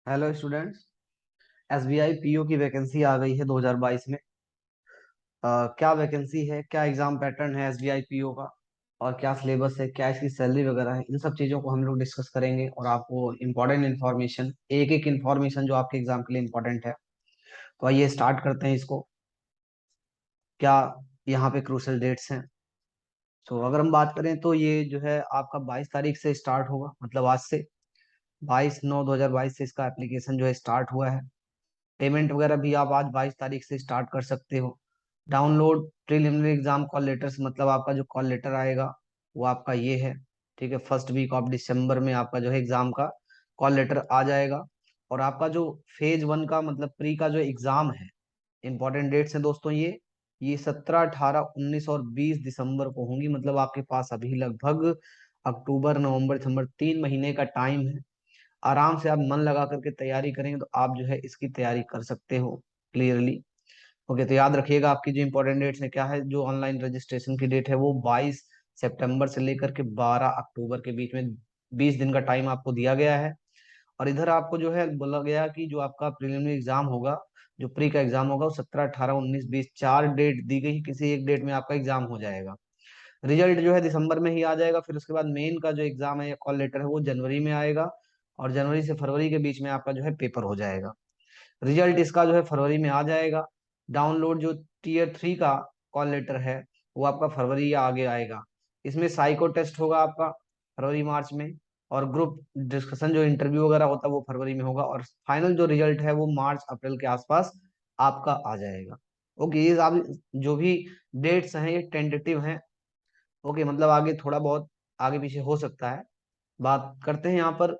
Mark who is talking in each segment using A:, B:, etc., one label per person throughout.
A: Hello students. SBI PO की vacancy आ गई है 2022 में। क्या वैकेंसी है, क्या एग्जाम पैटर्न है एसबीआई पीओ का, और क्या सिलेबस है, क्या इसकी सैलरी वगैरह है, इन सब चीज़ों को हम लोग डिस्कस करेंगे और आपको इम्पोर्टेंट इन्फॉर्मेशन, एक एक इन्फॉर्मेशन जो आपके एग्जाम के लिए इम्पोर्टेंट है। तो आइए स्टार्ट करते हैं इसको। क्या यहाँ पे क्रूशल डेट्स हैं? तो अगर हम बात करें तो ये जो है आपका 22 तारीख से स्टार्ट होगा, मतलब आज से 22/9/2022 से इसका एप्लीकेशन जो है स्टार्ट हुआ है। पेमेंट वगैरह भी आप आज 22 तारीख से स्टार्ट कर सकते हो। Download preliminary exam call letters, मतलब आपका जो कॉल लेटर आएगा वो आपका ये है। ठीक है, फर्स्ट वीक ऑफ दिसंबर में आपका जो है एग्जाम का कॉल लेटर आ जाएगा। और आपका जो फेज 1 का मतलब प्री का जो एग्जाम है, इंपॉर्टेंट डेट्स हैं दोस्तों, ये 17, 18, 19 और 20 दिसंबर को होंगी। मतलब आपके पास अभी लगभग अक्टूबर, नवंबर, दिसंबर 3 महीने का टाइम है। आराम से आप मन लगा करके तैयारी करेंगे तो आप जो है इसकी तैयारी कर सकते हो क्लियरली। ओके, तो याद रखिएगा आपकी जो इंपॉर्टेंट डेट्स है क्या है। जो ऑनलाइन रजिस्ट्रेशन की डेट है वो 22 सितंबर से लेकर के 12 अक्टूबर के बीच में 20 दिन का टाइम आपको दिया गया है। और इधर आपको जो है बोला गया कि जो आपका प्रीलिमिनरी एग्जाम होगा, जो प्री का एग्जाम होगा वो 17, 18, 19, 20 4 डेट दी गई है। किसी एक डेट में आपका एग्जाम हो जाएगा। रिजल्ट जो है दिसंबर में ही आ जाएगा। फिर उसके बाद मेन का जो एग्जाम है या कॉल लेटर है वो जनवरी में आएगा। और जनवरी से फरवरी के बीच में आपका जो है पेपर हो जाएगा। रिजल्ट इसका जो है फरवरी में आ जाएगा। डाउनलोड जो टीयर 3 का कॉल लेटर है वो आपका फरवरी या आगे आएगा। इसमें साइको टेस्ट होगा आपका फरवरी मार्च में। और ग्रुप डिस्कशन जो इंटरव्यू वगैरह होता है वो फरवरी में होगा। और फाइनल जो रिजल्ट है वो मार्च अप्रैल के आसपास आपका आ जाएगा। ओके, ये आप जो भी डेट्स हैं ये टेंटेटिव हैं। ओके, मतलब आगे थोड़ा बहुत आगे पीछे हो सकता है। बात करते हैं यहाँ पर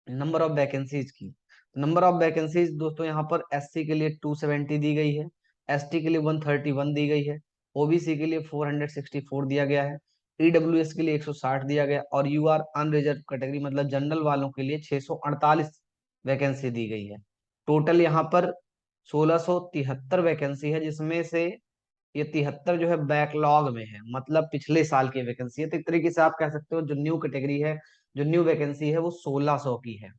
A: नंबर ऑफ वैकेंसीज की। नंबर ऑफ वैकेंसीज दोस्तों यहाँ पर एससी के लिए 270 दी गई है। एसटी के लिए 131 दी गई है। ओबीसी के लिए 464 दिया गया है। ईडब्ल्यूएस के लिए 160 दिया गया। और यूआर अनरिजर्व कैटेगरी मतलब जनरल वालों के लिए 648 वैकेंसी दी गई है। टोटल यहाँ पर 1673 वैकेंसी है, जिसमें से ये 73 जो है बैकलॉग में है, मतलब पिछले साल की वैकेंसी है। तो एक तरीके से आप कह सकते हो जो न्यू कैटेगरी है, जो न्यू वैकेंसी है वो 1600 की है।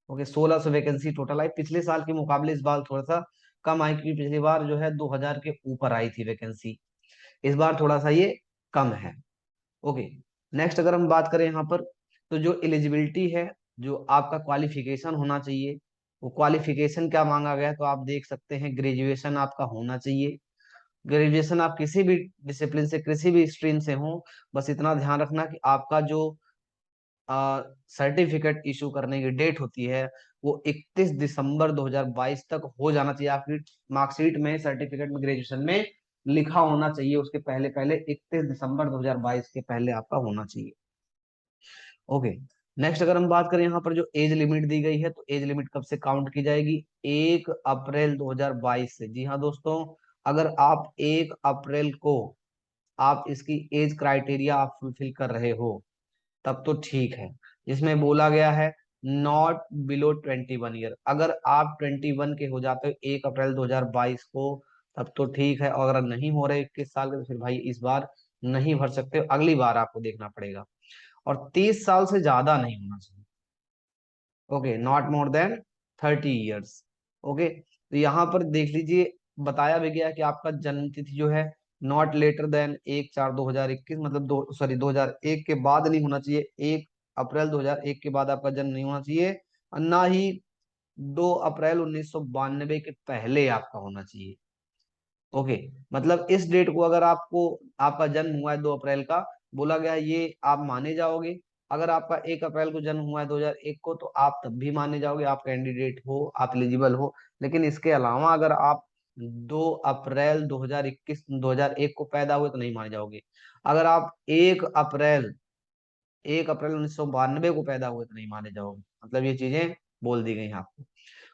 A: Okay, 1600 vacancy total I. पिछले साल के मुकाबले इस बार थोड़ा सा कम आई, क्योंकि पिछली बार जो है 2000 के ऊपर आई थी वैकेंसी। इस बार थोड़ा सा ये कम है। ओके, नेक्स्ट अगर हम बात करें यहाँ पर, तो जो एलिजिबिलिटी है, जो आपका क्वालिफिकेशन होना चाहिए, वो क्वालिफिकेशन क्या मांगा गया है तो आप देख सकते हैं ग्रेजुएशन आपका होना चाहिए। ग्रेजुएशन आप किसी भी डिसिप्लिन से, किसी भी स्ट्रीम से हो, बस इतना ध्यान रखना कि आपका जो सर्टिफिकेट इशू करने की डेट होती है वो 31 दिसंबर 2022 तक हो जाना चाहिए। आपकी मार्कशीट में, सर्टिफिकेट में, ग्रेजुएशन में लिखा होना चाहिए। उसके पहले पहले 31 दिसंबर 2022 के पहले आपका होना चाहिए। ओके, नेक्स्ट अगर हम बात करें यहाँ पर जो एज लिमिट दी गई है, तो एज लिमिट कब से काउंट की जाएगी? 1 अप्रैल 2022 से। जी हाँ दोस्तों, अगर आप 1 अप्रैल को आप इसकी एज क्राइटेरिया आप फुलफिल कर रहे हो तब तो ठीक है। जिसमें बोला गया है नॉट बिलो 21 ईयर। अगर आप 21 के हो जाते हो 1 अप्रैल 2022 को तब तो ठीक है। और अगर नहीं हो रहे 21 साल के तो फिर भाई इस बार नहीं भर सकते, अगली बार आपको देखना पड़ेगा। और 30 साल से ज्यादा नहीं होना चाहिए। Okay, not more than 30 years. Okay, तो यहाँ पर देख लीजिए, बताया भी गया कि आपका जन्म तिथि जो है नॉट लेटर देन 1/4/2021, मतलब 2001 के बाद नहीं होना चाहिए। 1 अप्रैल 2001 के बाद आपका जन्म नहीं होना चाहिए। और ना ही 2 अप्रैल 1992 के पहले आपका होना चाहिए। ओके, मतलब इस डेट को अगर आपको, आपका जन्म हुआ है 2 अप्रैल का, बोला गया है ये आप माने जाओगे। अगर आपका 1 अप्रैल को जन्म हुआ है 2001 को तो आप तब भी माने जाओगे, आप कैंडिडेट हो, आप एलिजिबल हो। लेकिन इसके अलावा अगर आप 2 अप्रैल 2021 को पैदा हुए तो नहीं माने जाओगे। अगर आप 1 अप्रैल 1992 को पैदा हुए तो नहीं माने जाओगे। मतलब ये चीजें बोल दी गई हैं आपको।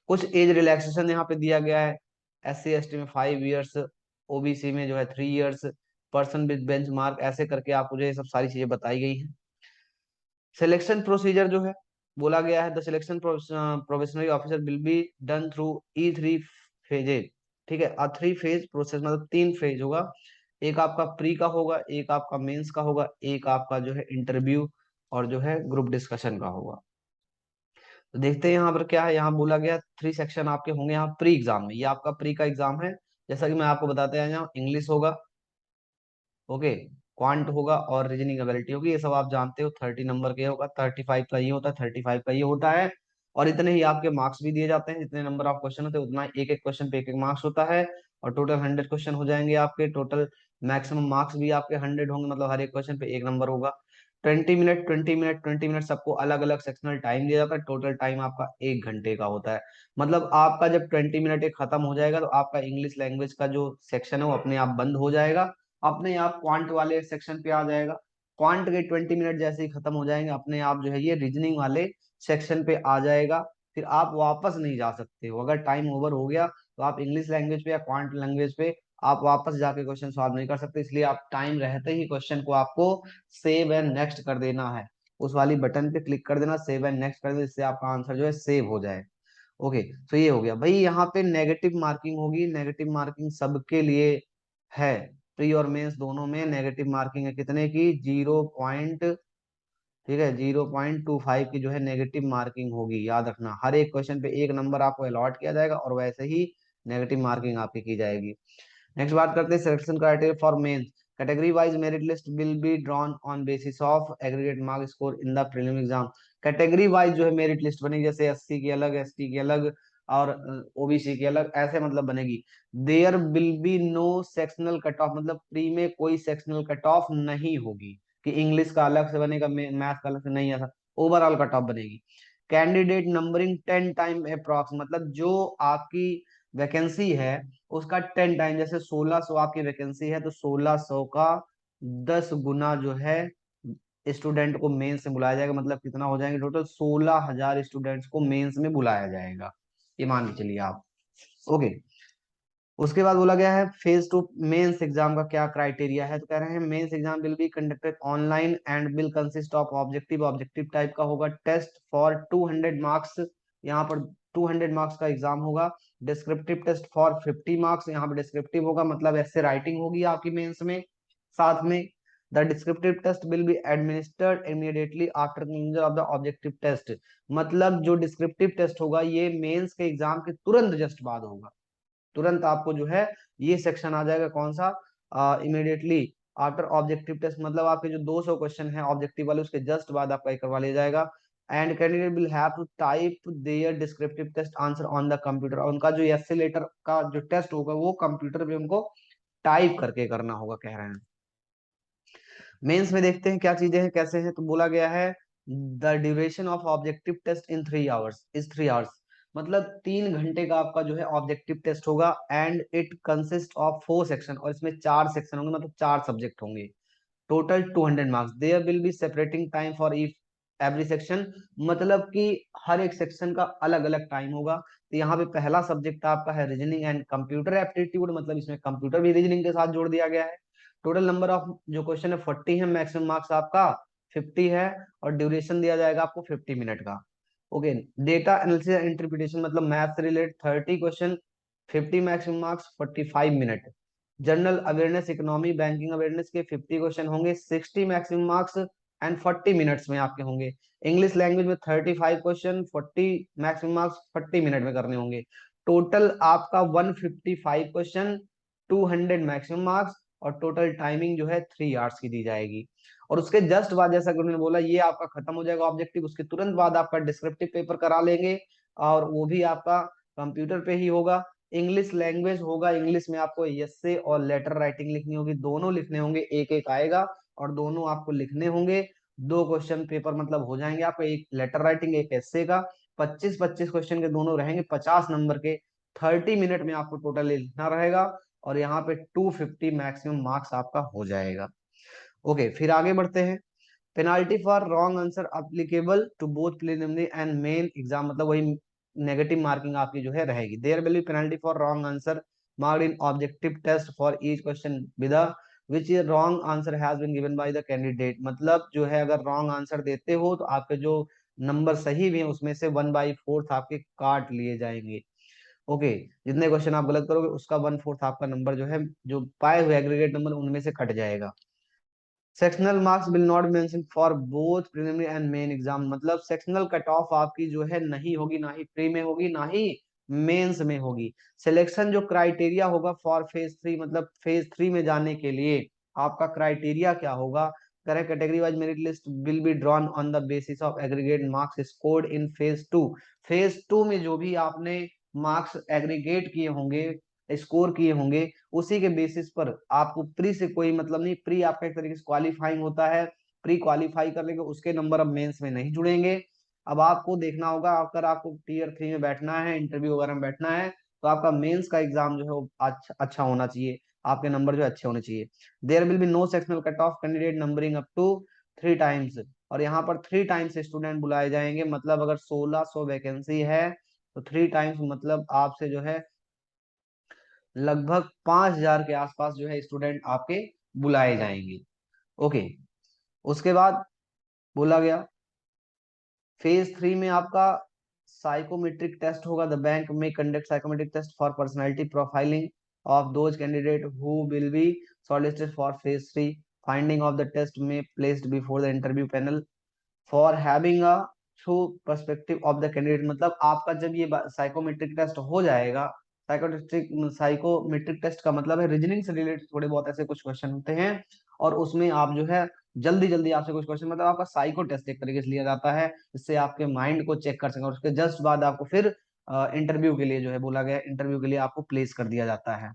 A: कुछ एज रिलैक्सेशन यहाँ पे दिया गया है। SC ST में 5 ईयर्स, ओबीसी में जो है 3 years, person with bench mark, ऐसे करके आपको जो ये सब सारी चीजें बताई गई हैं। सिलेक्शन प्रोसीजर जो है, बोला गया है the selection professional officer will be done through E3 phases. ठीक है, 3 फेज प्रोसेस, मतलब 3 फेज होगा। एक आपका प्री का होगा, एक आपका मेंस का होगा, एक आपका जो है इंटरव्यू और जो है ग्रुप डिस्कशन का होगा। तो देखते हैं यहाँ पर क्या है। यहाँ बोला गया 3 सेक्शन आपके होंगे यहाँ प्री एग्जाम में, ये आपका प्री का एग्जाम है। जैसा कि मैं आपको बताते हैं, यहाँ इंग्लिश होगा, ओके, क्वांट होगा और रीजनिंग एबिलिटी होगी। ये सब आप जानते हो, 30 नंबर के होगा, 35 का ये होता है, 35 का ये होता है। और इतने ही आपके मार्क्स भी दिए जाते हैं, जितने नंबर ऑफ क्वेश्चन होते हैं उतना एक एक क्वेश्चन पे एक एक मार्क्स होता है। और टोटल 100 क्वेश्चन हो जाएंगे आपके, टोटल मैक्सिमम मार्क्स भी आपके 100 होंगे, मतलब हर एक क्वेश्चन पे एक नंबर होगा। 20 मिनट 20 मिनट 20 मिनट सबको अलग अलग सेक्शनल टाइम दिया जाता है, टोटल टाइम आपका 1 घंटे का होता है। मतलब आपका जब 20 मिनट एक खत्म हो जाएगा तो आपका इंग्लिश लैंग्वेज का जो सेक्शन है वो अपने आप बंद हो जाएगा, अपने आप क्वांट वाले सेक्शन पे आ जाएगा। क्वांट के 20 मिनट जैसे ही खत्म हो जाएंगे, अपने आप जो है ये रीजनिंग वाले सेक्शन पे आ जाएगा। फिर आप वापस नहीं जा सकते हो, अगर टाइम ओवर हो गया तो आप इंग्लिश लैंग्वेज पे या क्वांट लैंग्वेज पे आप वापस जाके क्वेश्चन सॉल्व नहीं कर सकते। इसलिए आप टाइम रहते ही क्वेश्चन को आपको सेव एंड नेक्स्ट कर देना है, उस वाली बटन पे क्लिक कर देना, सेव एंड नेक्स्ट कर देना, जिससे आपका आंसर जो है सेव हो जाए। ओके, तो ये हो गया भाई। यहाँ पे नेगेटिव मार्किंग होगी, नेगेटिव मार्किंग सबके लिए है, प्री और मेंस दोनों में नेगेटिव मार्किंग है, कितने की, 0 पॉइंट, ठीक है, 0.25 की जो है नेगेटिव मार्किंग होगी। याद रखना, हर एक क्वेश्चन पे एक नंबर आपको अलॉट किया जाएगा और वैसे ही नेगेटिव मार्किंग आपकी की जाएगी। नेक्स्ट बात करते हैं selection criteria for mains. Category wise merit list will be drawn on basis of aggregate mark score in the prelim exam. Category wise जो है मेरिट लिस्ट बनेगी, जैसे एससी की अलग, एसटी की अलग और ओबीसी की अलग, ऐसे मतलब बनेगी। There will be no sectional cut off, मतलब प्री में कोई सेक्शनल कट ऑफ नहीं होगी कि इंग्लिश का अलग से बनेगा, मैथ का अलग से, नहीं, ऐसा ओवरऑल कट ऑफ बनेगी। कैंडिडेट नंबरिंग 10 टाइम अप्रॉक्स, मतलब जो आपकी वैकेंसी है उसका 10 टाइम, जैसे 1600 आपकी वैकेंसी है तो 1600 का 10 गुना जो है स्टूडेंट को मेंस में बुलाया जाएगा। मतलब कितना हो जाएंगे, टोटल 16,000 स्टूडेंट्स को मेंस में बुलाया जाएगा, ये मान के चलिए आप। ओके, उसके बाद बोला गया है फेज टू मेंस एग्जाम का क्या क्राइटेरिया है। तो कह रहे हैं mains exam will be conducted online and will consist of objective, objective type का होगा, टेस्ट फॉर 200 मार्क्स, यहाँ पर 200 मार्क्स का एग्जाम होगा। डिस्क्रिप्टिव टेस्ट फॉर 50 मार्क्स, यहाँ पर डिस्क्रिप्टिव होगा, मतलब ऐसे राइटिंग होगी आपकी मेंस में साथ में। The descriptive test will be administered immediately after conclusion of the objective test, मतलब जो डिस्क्रिप्टिव टेस्ट होगा ये मेंस के एग्जाम के तुरंत जस्ट बाद होगा, तुरंत आपको जो है ये सेक्शन आ जाएगा, कौन सा, इमीडिएटली आफ्टर ऑब्जेक्टिव टेस्ट, मतलब आपके जो 200 क्वेश्चन है ऑब्जेक्टिव वाले उसके जस्ट बाद आपका एक करवा लिया जाएगा। And candidate will have to type their descriptive test answer on the computer, और उनका जो एस्से लेटर का जो टेस्ट होगा वो कंप्यूटर पे उनको टाइप करके करना होगा, कह रहे हैं। मेंस में देखते हैं क्या चीजें हैं कैसे हैं। तो बोला गया है the duration of objective test in 3 hours is 3 hours, मतलब 3 घंटे का आपका जो है ऑब्जेक्टिव टेस्ट होगा। And it consist of 4 section, और इसमें 4 सेक्शन होंगे, मतलब 4 सब्जेक्ट होंगे। Total 200 marks, there will be separating time for each every section, मतलब कि हर एक सेक्शन का अलग अलग टाइम होगा। तो यहाँ पे पहला सब्जेक्ट आपका है रीजनिंग एंड कंप्यूटर एप्टीट्यूड, मतलब इसमें कंप्यूटर भी रीजनिंग के साथ जोड़ दिया गया है। टोटल नंबर ऑफ जो क्वेश्चन है 40 है, मैक्सिमम मार्क्स आपका 50 है, और ड्यूरेशन दिया जाएगा आपको 50 मिनट का। ओके, डेटा एनालिसिस इंटरप्रिटेशन, मतलब मैथ से related 30 question, 50 maximum marks, 45 minute. General awareness, economy, banking awareness के 50 क्वेश्चन होंगे, 60 मैक्सिमम मार्क्स एंड 40 मिनट्स में आपके होंगे। इंग्लिश लैंग्वेज में 35 क्वेश्चन, 40 मैक्सिमम मार्क्स, 40 मिनट में करने होंगे। टोटल आपका 155 क्वेश्चन, 200 मैक्सिमम मार्क्स, और टोटल टाइमिंग जो है 3 आवर्स की दी जाएगी। और उसके जस्ट बाद, जैसा कि उन्होंने बोला, ये आपका खत्म हो जाएगा ऑब्जेक्टिव, उसके तुरंत बाद आपका डिस्क्रिप्टिव पेपर करा लेंगे, और वो भी आपका कंप्यूटर पे ही होगा। इंग्लिश लैंग्वेज होगा, इंग्लिश में आपको एस्से और लेटर राइटिंग लिखनी होगी, दोनों लिखने होंगे, एक एक आएगा और दोनों आपको लिखने होंगे। 2 क्वेश्चन पेपर मतलब हो जाएंगे आपका, एक लेटर राइटिंग एक एस्से का। 25-25 क्वेश्चन के दोनों रहेंगे 50 नंबर के, 30 मिनट में आपको टोटल लिखना रहेगा, और यहाँ पे 250 मैक्सिमम मार्क्स आपका हो जाएगा। ओके, फिर आगे बढ़ते हैं। Penalty for wrong answer applicable to both preliminary and main exam, मतलब वही नेगेटिव मार्किंग आपकी जो है रहेगी। There will be penalty for wrong answer marked in objective test for each question with which wrong answer has been given by the candidate, मतलब जो है अगर रॉन्ग आंसर देते हो तो आपके जो नंबर सही भी है उसमें से 1/4 आपके काट लिए जाएंगे। ओके, जितने क्वेश्चन आप गलत करोगे उसका 1/4 आपका नंबर जो है, जो पाए हुए एग्रीगेट नंबर उनमें से कट जाएगा। Sectional marks will not mention for both preliminary and main exam, मतलब सेक्शनल कट ऑफ आपकी जो है नहीं होगी, ना ही प्री में होगी ना ही मेंस में होगी। सिलेक्शन जो क्राइटेरिया होगा फॉर फेज 3, मतलब फेज 3 में जाने के लिए आपका क्राइटेरिया क्या होगा, correct category wise merit list will be drawn on the basis of aggregate marks scored in phase 2। Phase 2 में जो भी आपने मार्क्स एग्रीगेट किए होंगे, स्कोर किए होंगे, उसी के बेसिस पर आपको प्री से कोई मतलब नहीं, प्री आपका एक तरीके से क्वालिफाइंग होता है, प्री क्वालिफाई कर लेंगे, उसके नंबर अब मेंस में नहीं जुड़ेंगे। अब आपको देखना होगा, अगर आपको टीयर 3 में बैठना है, इंटरव्यू वगैरह में बैठना है, तो आपका मेंस का एग्जाम जो है वो अच्छा होना चाहिए, आपके नंबर जो अच्छे होने चाहिए। There will be no sectional cut off candidate numbering up to 3 times, और यहाँ पर 3 टाइम्स स्टूडेंट बुलाए जाएंगे, मतलब अगर 1600 वैकेंसी है तो 3 टाइम्स मतलब आपसे जो है लगभग 5000 के आसपास जो है स्टूडेंट आपके बुलाए जाएंगे। ओके, उसके बाद बोला गया फेज 3 में आपका साइकोमेट्रिक टेस्ट होगा। द बैंक में conduct psychometric test for personality profiling of those candidate who will be shortlisted for phase 3। Finding of the test में placed before the interview panel for having a true perspective of the candidate, मतलब आपका जब ये psychometric test हो जाएगा, psychometric test का मतलब है रीजनिंग से रिलेटेड थोड़े बहुत ऐसे कुछ क्वेश्चन होते हैं, और उसमें आप जो है जल्दी जल्दी आपसे कुछ क्वेश्चन, मतलब आपका साइको टेस्ट एक तरीके से लिया जाता है, जिससे आपके माइंड को चेक कर सकें, और उसके जस्ट बाद आपको फिर इंटरव्यू के लिए जो है बोला गया, इंटरव्यू के लिए आपको प्लेस कर दिया जाता है।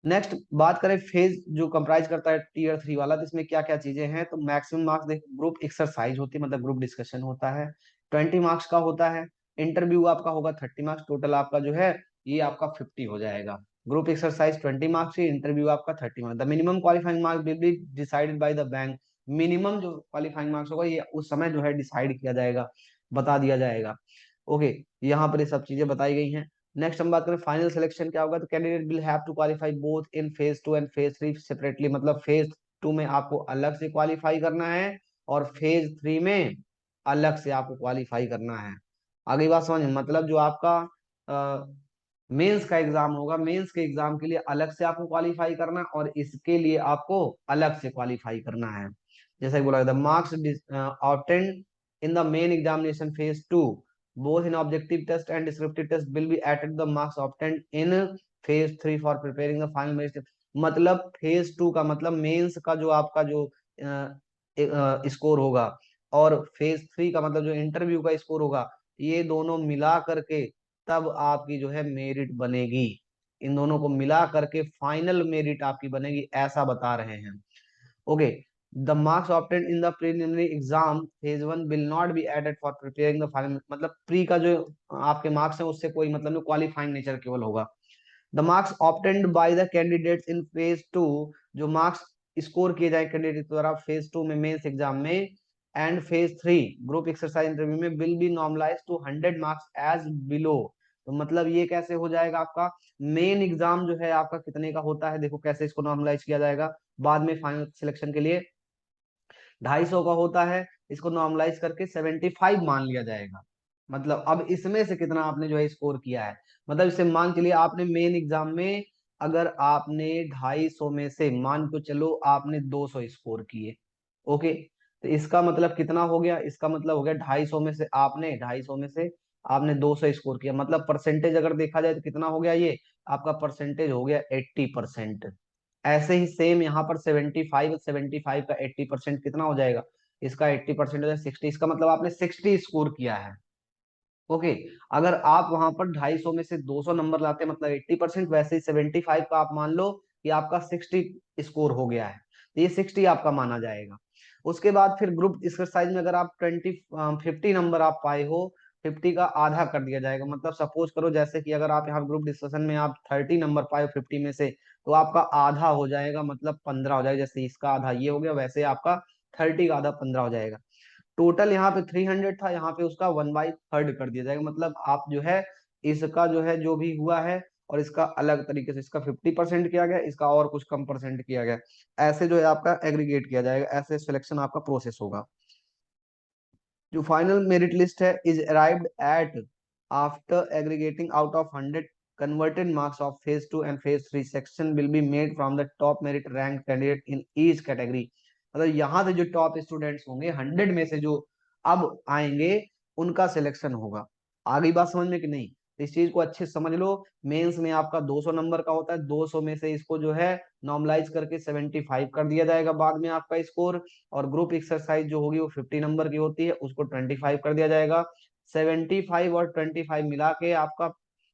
A: नेक्स्ट बात करें फेज जो कंप्राइज करता है टीयर 3 वाला, तो इसमें क्या क्या चीजें हैं, तो मैक्सिमम मार्क्स देख ग्रुप एक्सरसाइज होती है, मतलब ग्रुप डिस्कशन होता है, 20 मार्क्स का होता है। इंटरव्यू आपका होगा 30 मार्क्स, टोटल आपका जो है ये आपका 50 हो जाएगा। ग्रुप एक्सरसाइज 20 मार्क्स की, इंटरव्यू आपका 30 marks. The minimum qualifying marks will be decided by the bank, minimum जो क्वालिफाइंग मार्क्स होगा ये उस समय जो है डिसाइड किया जाएगा, बता दिया जाएगा। ओके, यहाँ पर ये सब चीजें बताई गई हैं। नेक्स्ट हम बात करें फाइनल सिलेक्शन क्या होगा, तो candidate will have to qualify both in phase 2 and phase 3 separately, मतलब फेज 2 में आपको अलग से क्वालिफाई करना है, और फेज 3 में अलग से आपको क्वालिफाई करना है। आगे बात समझ, मतलब जो आपका मेंस का एग्जाम होगा, मेंस के एग्जाम के लिए अलग से आपको क्वालिफाई करना है, और इसके लिए आपको अलग से क्वालिफाई करना है। जैसा कि बोला the marks obtained in the main examination phase 2 both in objective test and descriptive test will be added the marks obtained in phase 3 for preparing the final merit, मतलब फेज 2 का मतलब मेंस का जो आपका जो स्कोर होगा, और phase 3 का मतलब जो इंटरव्यू का स्कोर होगा, ये दोनों मिला करके तब आपकी जो है मेरिट बनेगी, इन दोनों को मिला करके फाइनल मेरिट आपकी बनेगी, ऐसा बता रहे हैं। Okay, the marks obtained in the preliminary exam phase 1 will not be added for preparing the final, मतलब प्री का जो आपके मार्क्स हैं उससे कोई मतलब नहीं, क्वालिफाइंग नेचर केवल होगा। The marks obtained by the candidates in phase 2, जो मार्क्स स्कोर किए जाए कैंडिडेट द्वारा फेज 2 में मेंस एग्जाम में and phase 3 group exercise interview में will be normalise to 100 marks as below, तो मतलब ये कैसे हो जाएगा, आपका मेन एग्जाम जो है आपका कितने का होता है, देखो कैसे इसको नॉर्मलाइज किया जाएगा बाद में फाइनल सिलेक्शन के लिए 250 का होता है, इसको नॉर्मलाइज करके 75 मान लिया जाएगा। मतलब अब इसमें से कितना आपने जो है स्कोर किया है, मतलब इसे मान के लिए आपने मेन एग्जाम में अगर आपने 250 में से मान को चलो आपने 200 स्कोर किए, ओके, तो इसका मतलब कितना हो गया, इसका मतलब हो गया 250 में से आपने 200 स्कोर किया, मतलब परसेंटेज अगर देखा जाए तो कितना हो गया, ये आपका परसेंटेज हो गया 80%। ऐसे ही सेम यहाँ पर 75 का 80% कितना हो जाएगा, इसका 80% हो जाएगा 60, इसका मतलब आपने 60 स्कोर किया है। ओके, अगर आप वहां पर 250 में से 200 नंबर लाते हैं मतलब 80%, वैसे ही 75 का आप मान लो कि आपका 60 स्कोर हो गया है, तो ये 60 आपका माना जाएगा। उसके बाद फिर ग्रुप एक्सरसाइज में अगर आप 50 नंबर आप पाए हो, 50 का आधा कर दिया जाएगा, मतलब सपोज करो जैसे कि अगर आप यहाँ ग्रुप डिस्कशन में आप 30 नंबर पाए हो 50 में से, तो आपका आधा हो जाएगा मतलब 15 हो जाएगा, जैसे इसका आधा ये हो गया, वैसे आपका 30 का आधा 15 हो जाएगा। टोटल यहाँ पे 300 था, यहाँ पे उसका 1/3 कर दिया जाएगा, मतलब आप जो है इसका जो है जो भी हुआ है, और इसका अलग तरीके से इसका 50% किया गया, इसका और कुछ कम परसेंट किया गया, ऐसे जो है आपका एग्रीगेट किया जाएगा, ऐसे सिलेक्शन आपका प्रोसेस होगा। जो फाइनल मेरिट लिस्ट है is arrived at after aggregating out of 100 converted marks of phase 2 and phase 3 section will be made from the top merit ranked candidate in each category, मतलब यहाँ से जो top students होंगे 100 में से जो अब आएंगे उनका सिलेक्शन होगा। आ गई बात समझ में कि नहीं? इस चीज को अच्छे से समझ लो। मेंस में आपका 200 नंबर का होता है, 200 में से इसको जो है नॉर्मलाइज करके 75 कर दिया जाएगा बाद में आपका स्कोर। और ग्रुप एक्सरसाइज जो होगी वो 50 नंबर की होती है, उसको 25 कर दिया जाएगा। 75 और 25 मिला के आपका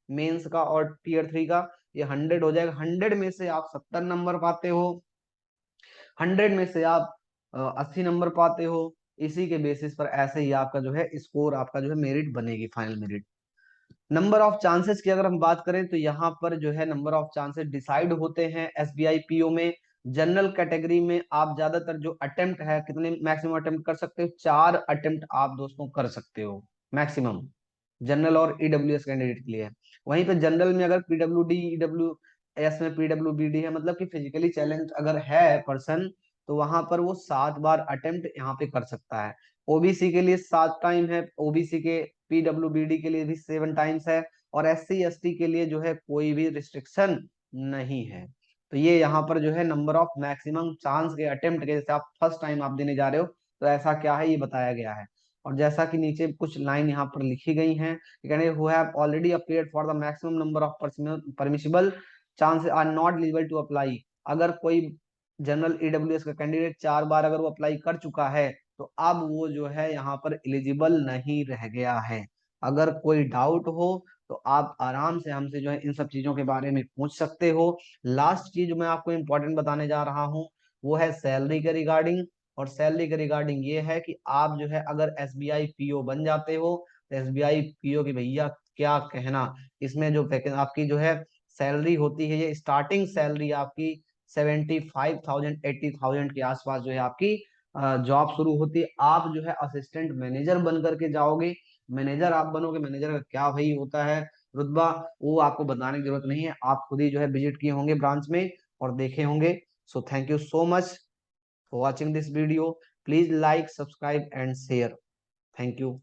A: मेंस का और टीयर 3 का ये 100 हो जाएगा। 100 में से आप 70 नंबर पाते हो, 100 में से आप 80 नंबर पाते हो। इसी के बेसिस पर ऐसे ही आपका जो है स्कोर, आपका जो है मेरिट बनेगी, final merit. Number of chances की अगर हम बात करें तो यहाँ पर जो है नंबर ऑफ चांसेस डिसाइड होते हैं एसबीआई पीओ में। जनरल कैटेगरी में आप ज्यादातर जो अटेम्प्ट है, कितने मैक्सिमम अटेम्प्ट कर सकते हो? 4 अटेम्प्ट आप दोस्तों कर सकते हो मैक्सिमम, जनरल और ईडब्ल्यूएस कैंडिडेट के लिए है। वहीं पे जनरल में अगर पीडब्ल्यूडी, ईडब्ल्यू एस में पीडब्ल्यूबीडी है, मतलब कि फिजिकली चैलेंज अगर है पर्सन, तो वहां पर वो 7 बार अटेम्प्ट यहाँ पे कर सकता है। ओबीसी के लिए 7 टाइम है, ओबीसी के पीडब्ल्यूबीडी के लिए भी 7 टाइम्स है, और एससी एसटी के लिए जो है कोई भी रिस्ट्रिक्शन नहीं है। तो ये यहाँ पर जो है नंबर ऑफ मैक्सिमम चांस के अटेम्प्ट के, जैसे आप फर्स्ट टाइम आप देने जा रहे हो तो ऐसा क्या है ये बताया गया है। और जैसा कि नीचे कुछ लाइन यहाँ पर लिखी गई हैं, कहने who have already appeared for the maximum number of permissible chances are not eligible to apply. अगर कोई जनरल ईडब्ल्यूएस का कैंडिडेट 4 बार अगर वो अप्लाई कर चुका है तो अब वो जो है यहाँ पर एलिजिबल नहीं रह गया है। अगर कोई डाउट हो तो आप आराम से हमसे जो है इन सब चीजों के बारे में पूछ सकते हो। लास्ट चीज मैं आपको इंपॉर्टेंट बताने जा रहा हूँ वो है सैलरी के रिगार्डिंग। और सैलरी के रिगार्डिंग ये है कि आप जो है अगर एसबीआई पीओ बन जाते हो तो एसबीआई पीओ की भैया क्या कहना, इसमें जो आपकी जो है सैलरी होती है, ये स्टार्टिंग सैलरी आपकी 75,000 80,000 के आसपास जो है आपकी जॉब शुरू होती है। आप जो है असिस्टेंट मैनेजर बन करके जाओगे। मैनेजर आप बनोगे, मैनेजर का क्या भाई होता है रुतबा, वो आपको बताने की जरूरत नहीं है, आप खुद ही जो है विजिट किए होंगे ब्रांच में और देखे होंगे। So thank you so much for watching this video. Please like, subscribe and share. Thank you.